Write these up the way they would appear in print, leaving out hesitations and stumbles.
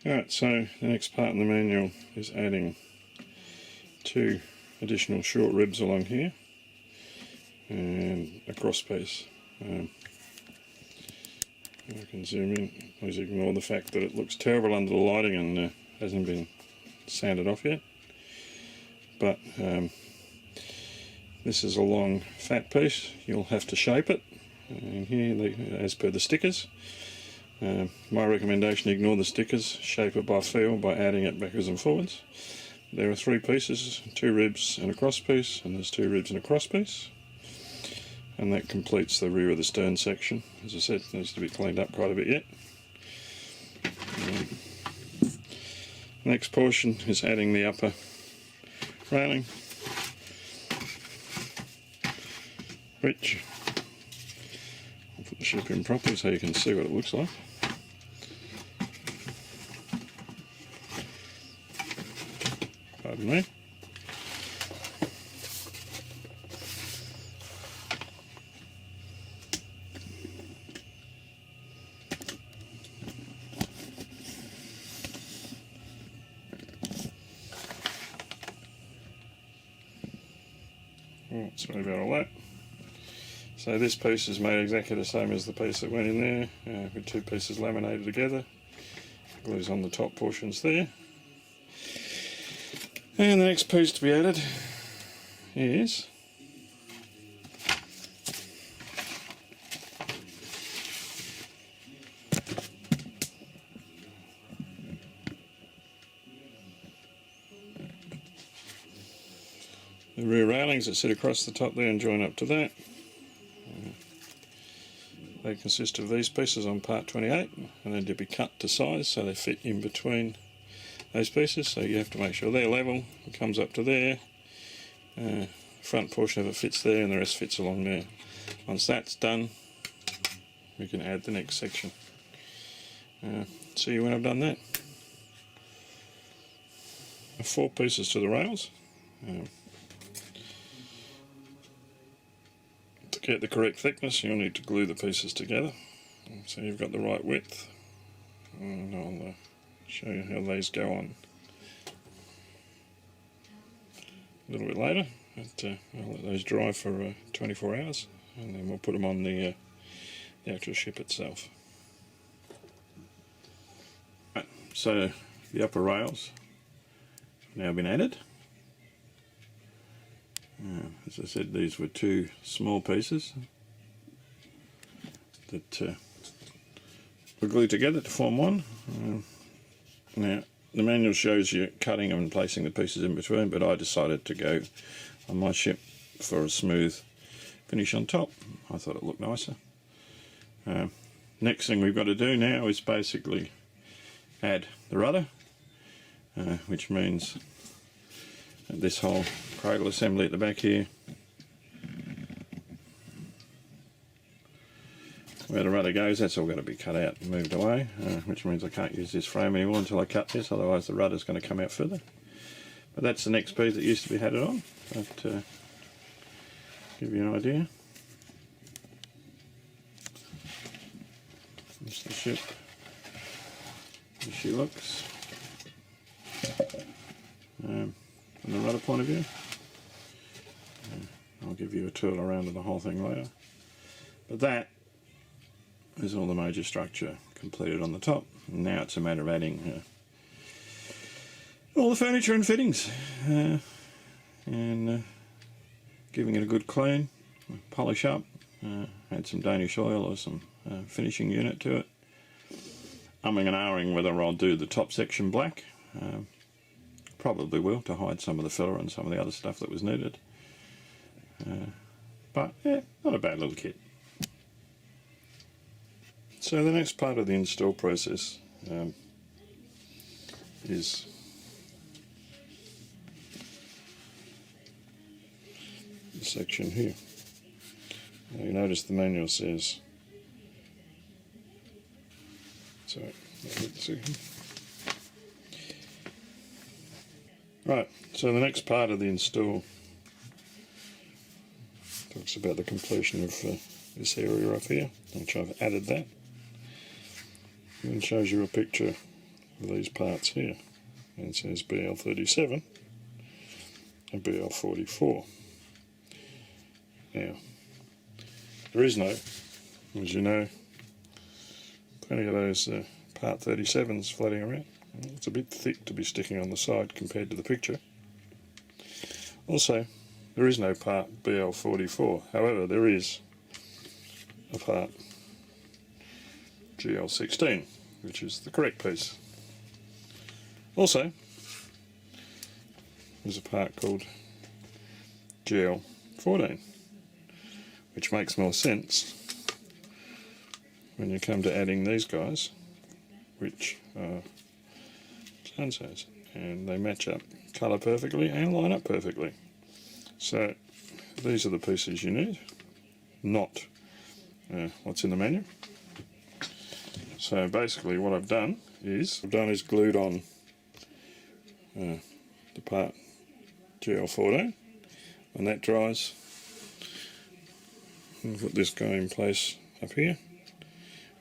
Alright, so the next part in the manual is adding 2 additional short ribs along here and a cross piece. I can zoom in. Please ignore the fact that it looks terrible under the lighting and hasn't been sanded off yet. But this is a long fat piece. You'll have to shape it in here as per the stickers. My recommendation, ignore the stickers, shape it by feel by adding it backwards and forwards. There are 3 pieces, 2 ribs and a cross piece, and there's 2 ribs and a cross piece. And that completes the rear of the stern section. As I said, it needs to be cleaned up quite a bit yet. Next portion is adding the upper railing, which I'll put the ship in properly so you can see what it looks like. Pardon me. Right, sorry about all that. So this piece is made exactly the same as the piece that went in there, with 2 pieces laminated together. Glue's on the top portions there. And the next piece to be added is the rear railings that sit across the top there and join up to that. They consist of these pieces on part 28, and they're to be cut to size so they fit in between those pieces. So you have to make sure they're level. It comes up to there. Front portion of it fits there, and the rest fits along there. Once that's done, we can add the next section. See you when I've done that. 4 pieces to the rails. To get the correct thickness, you'll need to glue the pieces together. So you've got the right width, and I'll show you how these go on a little bit later. But I'll let those dry for 24 hours, and then we'll put them on the actual ship itself. Right, so the upper rails have now been added. As I said, these were 2 small pieces that were glued together to form one. Now, the manual shows you cutting and placing the pieces in between, but I decided to go on my ship for a smooth finish on top. I thought it looked nicer. Next thing we've got to do now is basically add the rudder, which means this whole cradle assembly at the back here, where the rudder goes, that's all got to be cut out and moved away, which means I can't use this frame anymore until I cut this, otherwise the rudder's going to come out further. But that's the next piece that used to be added on, but give you an idea. That's the ship as she looks from the rudder point of view. I'll give you a tour around of the whole thing later. But that is all the major structure completed on the top. And now it's a matter of adding all the furniture and fittings and giving it a good clean, polish up, add some Danish oil or some finishing unit to it. Umming and ahhing whether I'll do the top section black. Probably will, to hide some of the filler and some of the other stuff that was needed. But yeah, not a bad little kit. So the next part of the install process is the section here. Now you notice the manual says, right, so the next part of the install talks about the completion of this area up here, which I've added that. And shows you a picture these parts here. And it says BL37 and BL44. Now, there is no, as you know, plenty of those part 37s floating around. It's a bit thick to be sticking on the side compared to the picture. Also, there is no part BL44, however there is a part GL16, which is the correct piece. Also, there's a part called GL14, which makes more sense when you come to adding these guys, which are so-and-sos, and they match up colour perfectly and line up perfectly. So these are the pieces you need, not what's in the manual. So basically what I've done is glued on the part GL14. When that dries, I'll put this guy in place up here,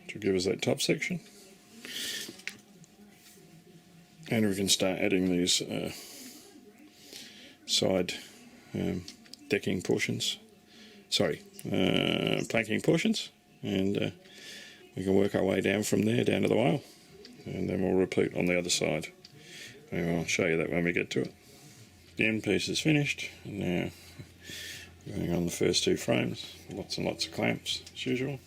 which will give us that top section. And we can start adding these side decking portions, planking portions, and we can work our way down from there down to the whale, and then we'll repeat on the other side. And I'll show you that when we get to it. The end piece is finished, and now going on the first two frames, lots and lots of clamps as usual.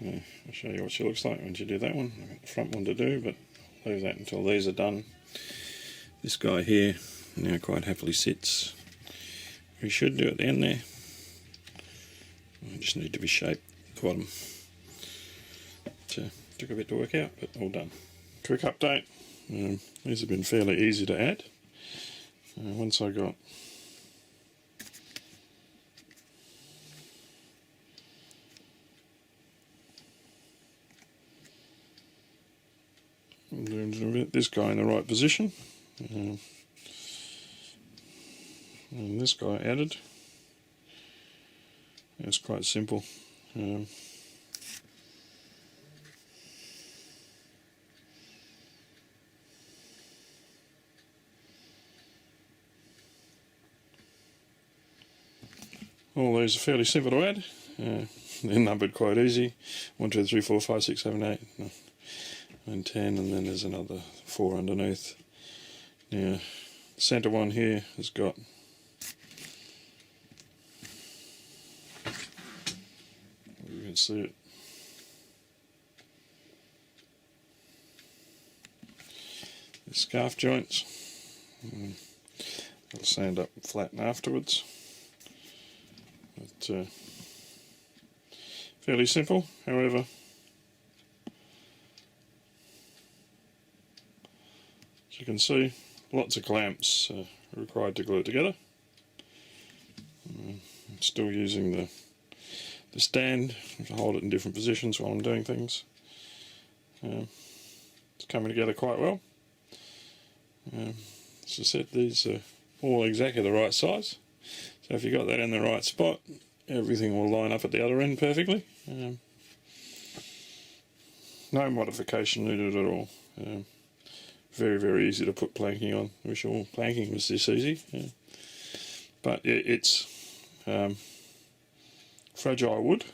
I'll show you what she looks like once you do that one. I've got the front one to do, but I'll leave that until these are done. This guy here now quite happily sits where he should do at the end there. I just need to be shaped at the bottom. Took a bit to work out, but all done. Quick update. These have been fairly easy to add. Once I got this guy in the right position, and this guy added, it's quite simple. All these are fairly simple to add. They're numbered quite easy. 1, 2, 3, 4, 5, 6, 7, 8, and 10, and then there's another 4 underneath. Now, the centre one here has got you can see it. The scarf joints. I'll sand up and flatten afterwards. But fairly simple, however, as you can see, lots of clamps required to glue it together. I'm still using the stand to hold it in different positions while I'm doing things. It's coming together quite well. As I said, these are all exactly the right size. So if you got that in the right spot, everything will line up at the other end perfectly. No modification needed at all. Very, very easy to put planking on. I wish all planking was this easy. But it's fragile wood.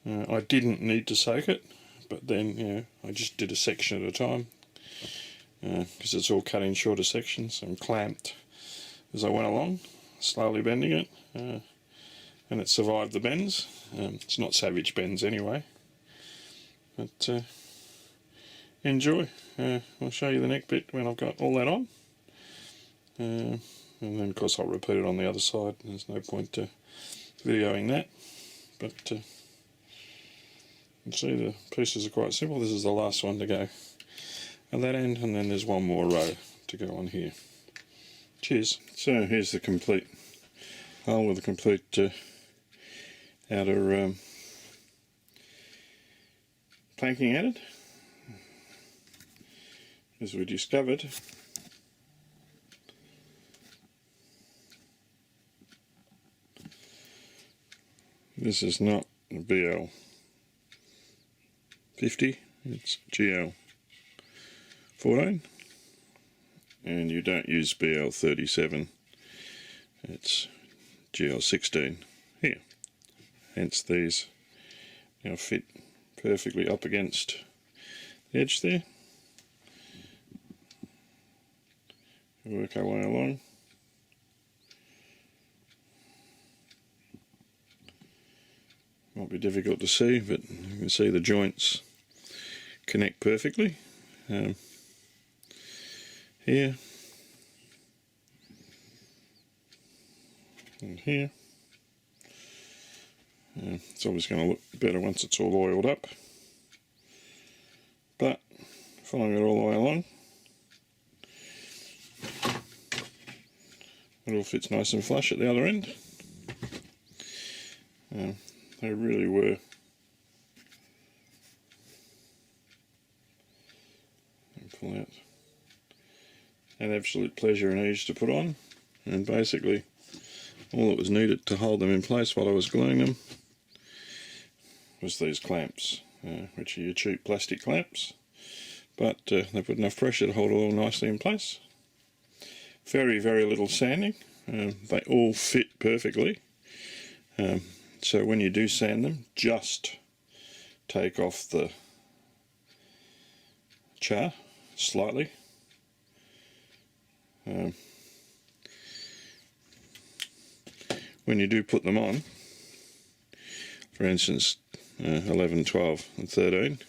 I didn't need to soak it, but then I just did a section at a time because it's all cut in shorter sections and clamped as I went along, slowly bending it, and it survived the bends. It's not savage bends anyway, but enjoy. I'll show you the neck bit when I've got all that on, and then of course I'll repeat it on the other side. There's no point videoing that, but you can see the pieces are quite simple. This is the last one to go at that end, and then there's one more row to go on here. Cheers. So here's the complete hull with the complete outer planking added. As we discovered, this is not a BL50, it's GL. 14, and you don't use BL37, it's GL16 here. Hence these now fit perfectly up against the edge there. Work our way along. Might be difficult to see, but you can see the joints connect perfectly. Here and here. It's obviously going to look better once it's all oiled up, but following it all the way along, it all fits nice and flush at the other end. They really were pull out an absolute pleasure and ease to put on, and basically all that was needed to hold them in place while I was gluing them was these clamps, which are your cheap plastic clamps, but they put enough pressure to hold it all nicely in place. Very, very little sanding. They all fit perfectly. So when you do sand them, just take off the char slightly. When you do put them on, for instance 11, 12 and 13,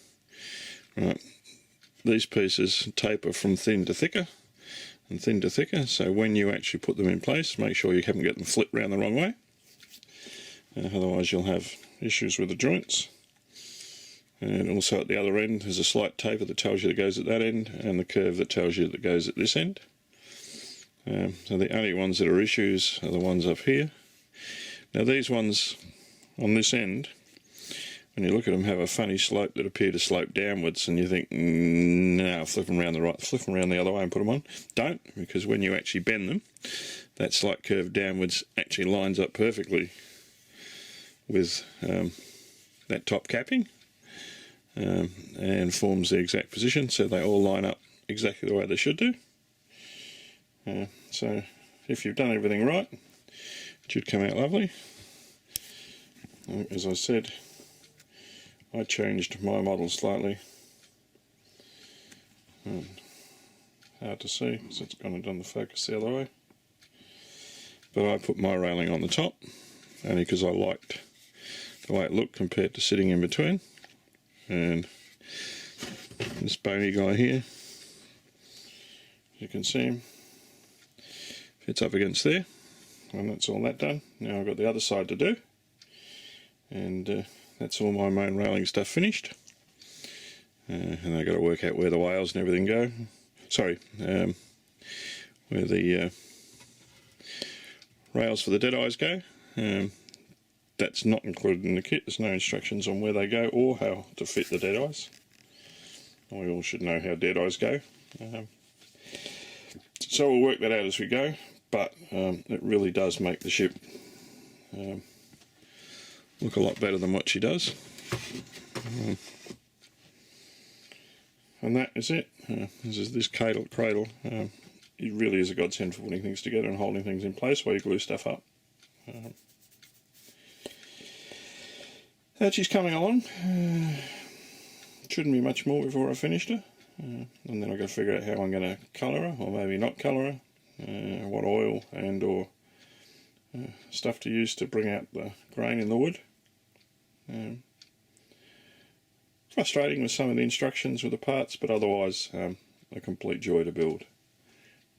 right, these pieces taper from thin to thicker and thin to thicker, so when you actually put them in place, make sure you haven't got them flipped round the wrong way. Otherwise you'll have issues with the joints. And also at the other end there's a slight taper that tells you that goes at that end, and the curve that tells you that goes at this end. So the only ones that are issues are the ones up here. Now these ones on this end, when you look at them, have a funny slope that appear to slope downwards, and you think, no, flip them around the other way and put them on. Don't, because when you actually bend them, that slight curve downwards actually lines up perfectly with that top capping, and forms the exact position, so they all line up exactly the way they should do. So if you've done everything right, it should come out lovely. As I said, I changed my model slightly. Hard to see because it's kind of done the focus the other way, but I put my railing on the top only because I liked the way it looked compared to sitting in between. And this bony guy here, you can see him, fits up against there, and that's all that done. Now I've got the other side to do, and that's all my main railing stuff finished. And I've got to work out where the wales and everything go. Sorry, where the rails for the dead eyes go. That's not included in the kit. There's no instructions on where they go or how to fit the dead eyes. We all should know how dead eyes go. So we'll work that out as we go, but it really does make the ship look a lot better than what she does. And that is it. This is this cradle. It really is a godsend for putting things together and holding things in place while you glue stuff up. She's coming along. Shouldn't be much more before I finished her. And then I've got to figure out how I'm going to colour her, or maybe not colour her, what oil and or stuff to use to bring out the grain in the wood. Frustrating with some of the instructions with the parts, but otherwise a complete joy to build.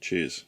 Cheers.